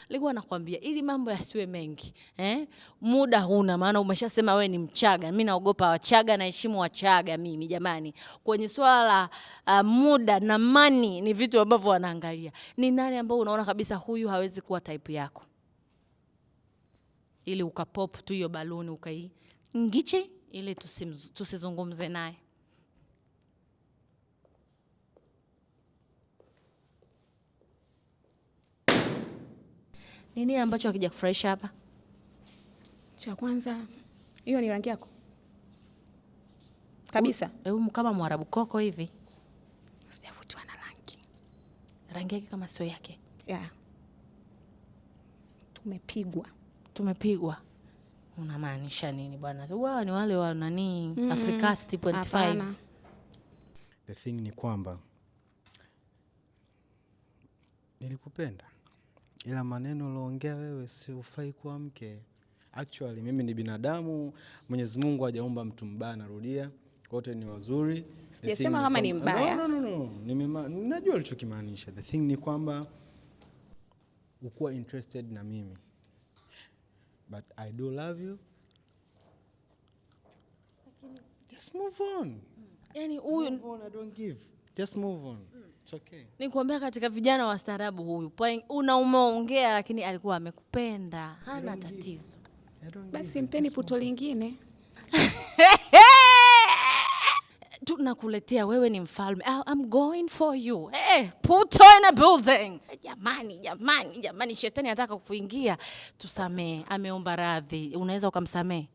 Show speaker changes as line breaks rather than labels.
Nilikuwa nakwambia ili mambo yasiwe mengi. Muda huna, maana umeshasema wewe ni Mchaga. Mimi naogopa Wachaga, naheshimu Wachaga mimi jamani. Kwenye swala la muda na money ni vitu ambavyo wanaangalia. Ni nani ambao unaona kabisa huyu hawezi kuwa type yako? Ili ukapop tu hiyo baluni ukaingiche ili tusizungumze naye. Nini ambacho hakija kufurahisha hapa?
Cha kwanza, hiyo ni rangi yako kabisa.
Kama Mwarabu koko hivi.
Sijavutiwa na rangi.
Rangi yake kama sio yake.
Yeah. Tumepigwa.
Unamaanisha nini bwana? Wao ni wale wa nani? Africast 25.
The thing ni kwamba nilikupenda. Ila maneno uloongea wewe si ufai kuwa mke. Actually mimi ni binadamu, Mwenyezi Mungu hajaumba mtu mbaya, narudia. Wote ni wazuri.
Sijasema kama ni mbaya.
No. Ninajua ulichokimaanisha. The thing ni kwamba ukuwa interested na mimi. But I do love you. Just move on.
Yaani huyu
I don't give. Just move on. It's okay.
Nikwambia katika vijana wa staarabu huyu. Umeongea lakini alikuwa amekupenda. Hana tatizo.
Basi mpeni puto lingine.
Tunakuletea, wewe ni mfalme. I'm going for you. Puto in a building. Jamani, shetani anataka kukuingia. Tusamee, ameomba radhi. Unaweza ukamsamee?